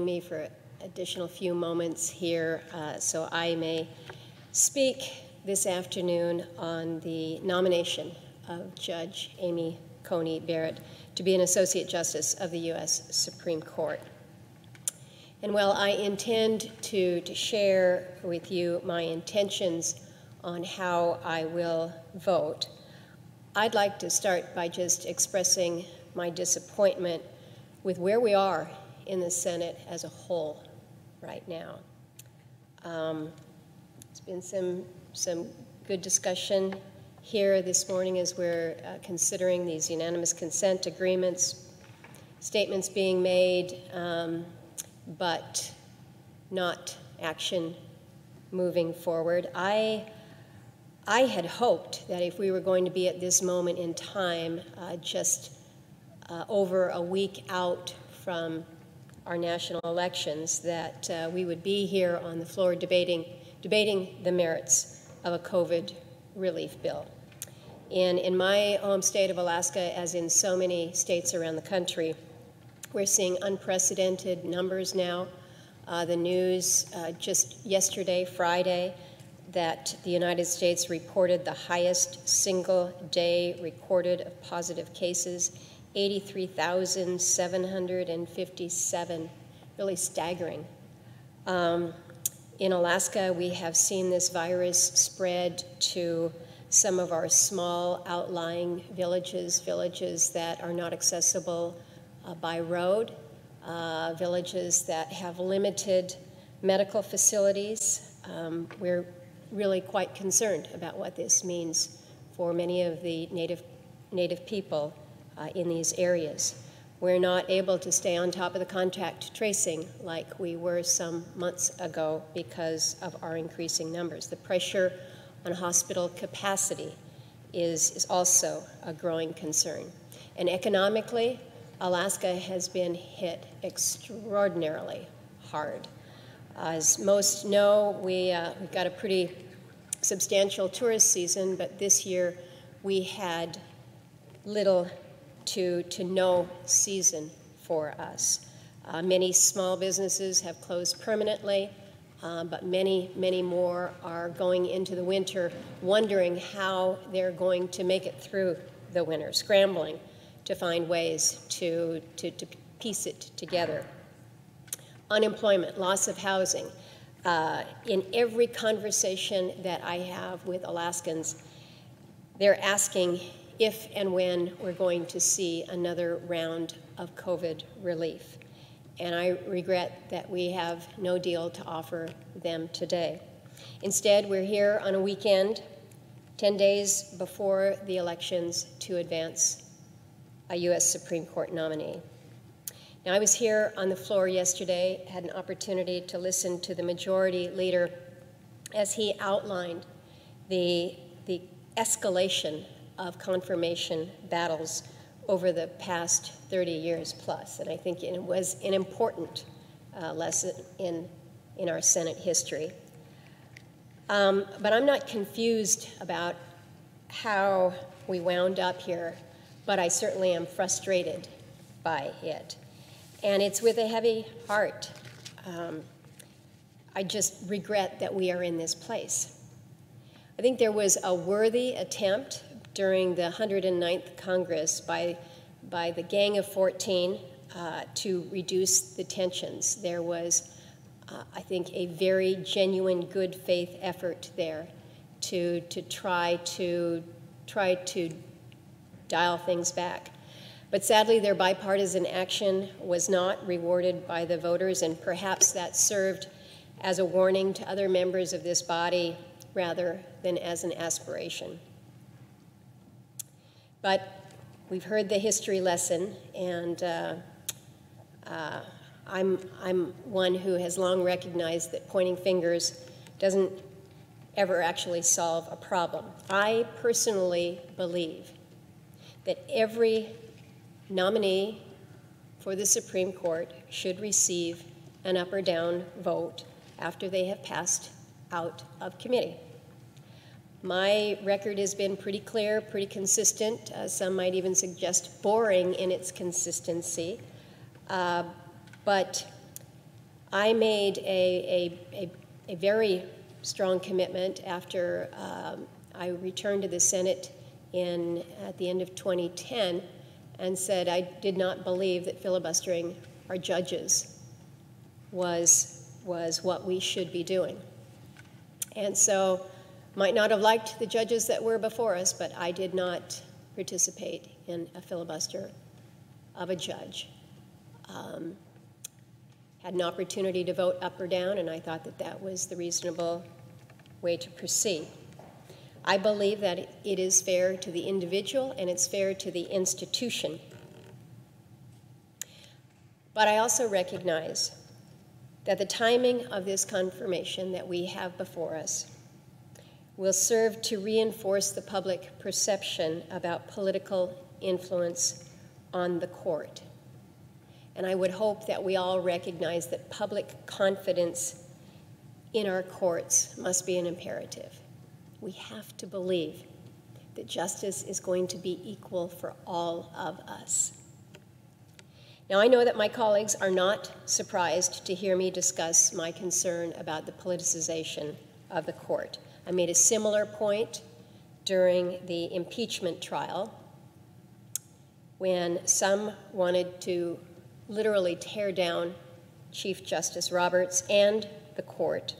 Me for additional few moments here so I may speak this afternoon on the nomination of Judge Amy Coney Barrett to be an Associate Justice of the U.S. Supreme Court. And while I intend to share with you my intentions on how I will vote, I'd like to start by just expressing my disappointment with where we are in the Senate as a whole right now. There's been some good discussion here this morning as we're considering these unanimous consent agreements, statements being made, but not action moving forward. I had hoped that if we were going to be at this moment in time, just over a week out from our national elections, that we would be here on the floor debating the merits of a COVID relief bill. And in my home state of Alaska, as in so many states around the country, we're seeing unprecedented numbers now. The news just yesterday, Friday, that the United States reported the highest single day recorded of positive cases, 83,757, really staggering. In Alaska, we have seen this virus spread to some of our small outlying villages that are not accessible by road, villages that have limited medical facilities. We're really quite concerned about what this means for many of the native people in these areas. We're not able to stay on top of the contact tracing like we were some months ago because of our increasing numbers. The pressure on hospital capacity is also a growing concern. And economically, Alaska has been hit extraordinarily hard. As most know, we've got a pretty substantial tourist season, but this year we had little to no season for us. Many small businesses have closed permanently, but many more are going into the winter wondering how they're going to make it through the winter, scrambling to find ways to piece it together. Unemployment, loss of housing. In every conversation that I have with Alaskans, they're asking if and when we're going to see another round of COVID relief. And I regret that we have no deal to offer them today. Instead, we're here on a weekend, 10 days before the elections, to advance a U.S. Supreme Court nominee. Now, I was here on the floor yesterday, had an opportunity to listen to the majority leader as he outlined the escalation of confirmation battles over the past 30 years plus. And I think it was an important lesson in our Senate history. But I'm not confused about how we wound up here, but I certainly am frustrated by it. And it's with a heavy heart. I just regret that we are in this place. I think there was a worthy attempt during the 109th Congress by the Gang of 14 to reduce the tensions. There was, I think, a very genuine good faith effort there to try to dial things back. But sadly, their bipartisan action was not rewarded by the voters, and perhaps that served as a warning to other members of this body rather than as an aspiration. But we've heard the history lesson, and I'm one who has long recognized that pointing fingers doesn't ever actually solve a problem. I personally believe that every nominee for the Supreme Court should receive an up or down vote after they have passed out of committee. My record has been pretty clear, pretty consistent. Some might even suggest boring in its consistency. But I made a very strong commitment after I returned to the Senate at the end of 2010 and said I did not believe that filibustering our judges was what we should be doing. And so, might not have liked the judges that were before us, but I did not participate in a filibuster of a judge. Had an opportunity to vote up or down, and I thought that that was the reasonable way to proceed. I believe that it is fair to the individual and it's fair to the institution. But I also recognize that the timing of this confirmation that we have before us will serve to reinforce the public perception about political influence on the court. And I would hope that we all recognize that public confidence in our courts must be an imperative. We have to believe that justice is going to be equal for all of us. Now, I know that my colleagues are not surprised to hear me discuss my concern about the politicization of the court. I made a similar point during the impeachment trial when some wanted to literally tear down Chief Justice Roberts and the court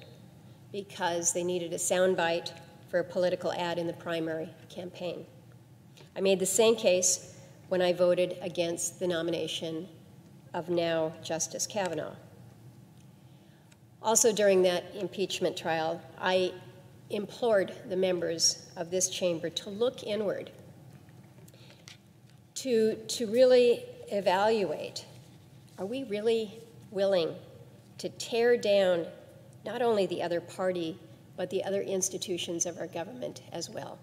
because they needed a soundbite for a political ad in the primary campaign. I made the same case when I voted against the nomination of now Justice Kavanaugh. Also during that impeachment trial, I implored the members of this chamber to look inward, to really evaluate, are we really willing to tear down not only the other party, but the other institutions of our government as well?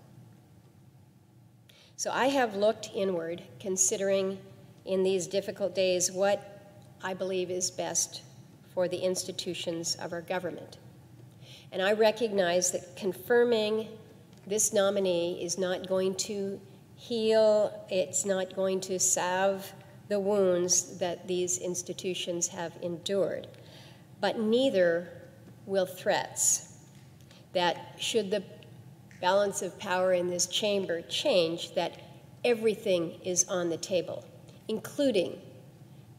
So I have looked inward, considering in these difficult days what I believe is best for the institutions of our government. And I recognize that confirming this nominee is not going to heal, it's not going to salve the wounds that these institutions have endured, but neither will threats that, should the balance of power in this chamber change, that everything is on the table, including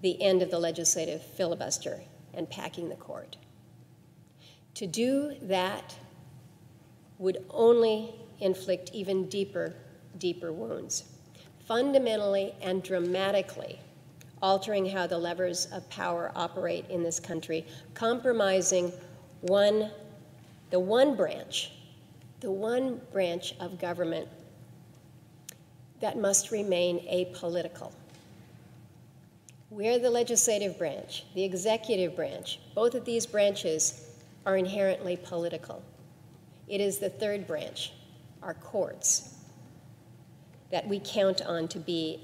the end of the legislative filibuster and packing the court. To do that would only inflict even deeper wounds, fundamentally and dramatically altering how the levers of power operate in this country, compromising the one branch of government that must remain apolitical. We're the legislative branch, the executive branch. Both of these branches are inherently political. It is the third branch, our courts, that we count on to be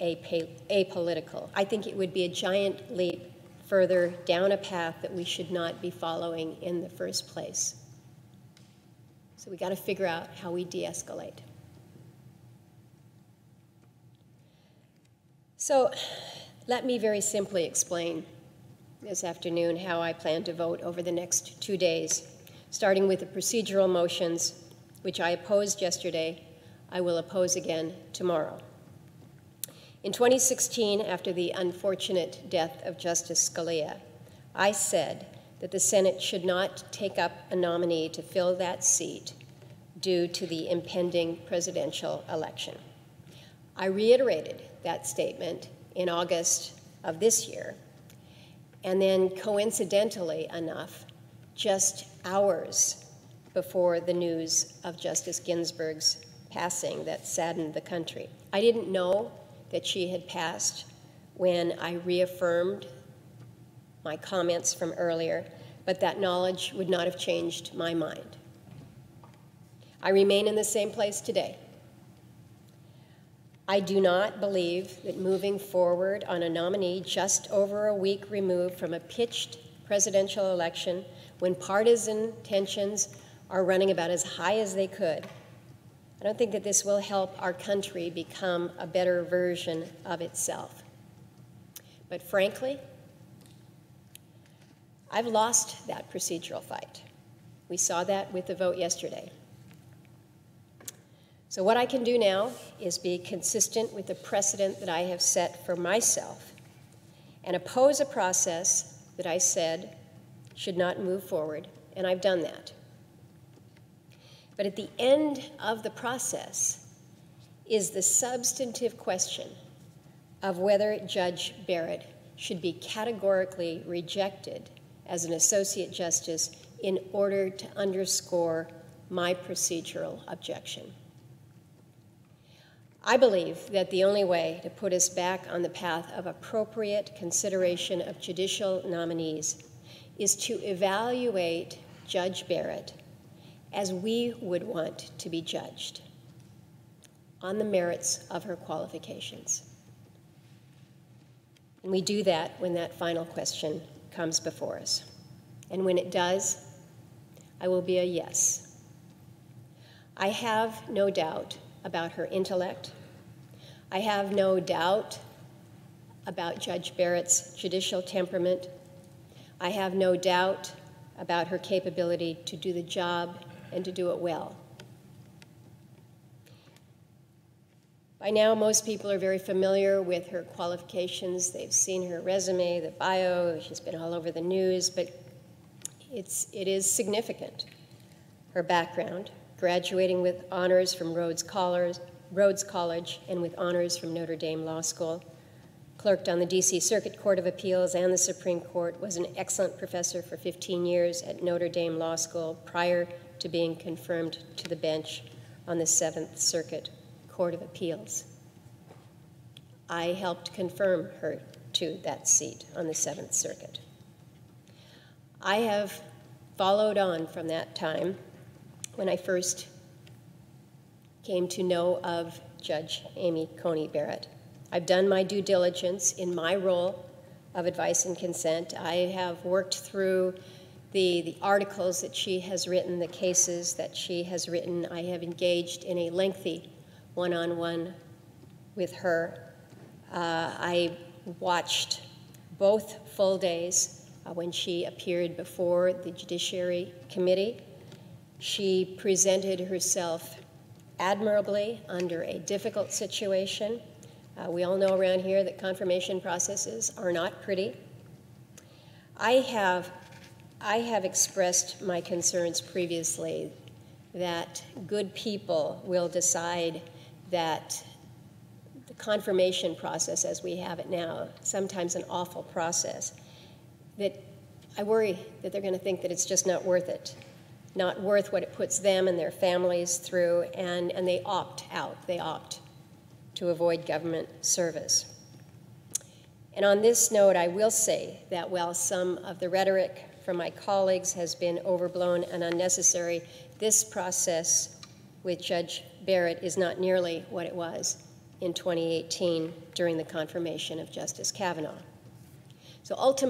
apolitical. I think it would be a giant leap further down a path that we should not be following in the first place. So we got to figure out how we de-escalate. So let me very simply explain this afternoon how I plan to vote over the next 2 days, starting with the procedural motions, which I opposed yesterday. I will oppose again tomorrow. In 2016, after the unfortunate death of Justice Scalia, I said that the Senate should not take up a nominee to fill that seat due to the impending presidential election. I reiterated that statement in August of this year, and then coincidentally enough, just hours before the news of Justice Ginsburg's passing that saddened the country. I didn't know that she had passed when I reaffirmed my comments from earlier, but that knowledge would not have changed my mind. I remain in the same place today. I do not believe that moving forward on a nominee just over a week removed from a pitched presidential election, when partisan tensions are running about as high as they could, I don't think that this will help our country become a better version of itself. But frankly, I've lost that procedural fight. We saw that with the vote yesterday. So what I can do now is be consistent with the precedent that I have set for myself and oppose a process that I said should not move forward, and I've done that. But at the end of the process is the substantive question of whether Judge Barrett should be categorically rejected as an associate justice in order to underscore my procedural objection. I believe that the only way to put us back on the path of appropriate consideration of judicial nominees is to evaluate Judge Barrett as we would want to be judged, on the merits of her qualifications. And we do that when that final question comes before us. And when it does, I will be a yes. I have no doubt about her intellect. I have no doubt about Judge Barrett's judicial temperament. I have no doubt about her capability to do the job and to do it well. By now, most people are very familiar with her qualifications. They've seen her resume, the bio. She's been all over the news, but it is significant. Her background, graduating with honors from Rhodes College and with honors from Notre Dame Law School, clerked on the D.C. Circuit Court of Appeals and the Supreme Court, was an excellent professor for 15 years at Notre Dame Law School prior to being confirmed to the bench on the Seventh Circuit Court of Appeals. I helped confirm her to that seat on the Seventh Circuit. I have followed on from that time when I first came to know of Judge Amy Coney Barrett. I've done my due diligence in my role of advice and consent. I have worked through the articles that she has written, the cases that she has written. I have engaged in a lengthy one-on-one with her. I watched both full days when she appeared before the Judiciary Committee. She presented herself admirably under a difficult situation. We all know around here that confirmation processes are not pretty. I have expressed my concerns previously that good people will decide that the confirmation process as we have it now, sometimes an awful process, that I worry that they're going to think that it's just not worth it, not worth what it puts them and their families through, and they opt out. They opt to avoid government service. And on this note, I will say that while some of the rhetoric from my colleagues has been overblown and unnecessary, this process with Judge Barrett is not nearly what it was in 2018 during the confirmation of Justice Kavanaugh. So ultimately,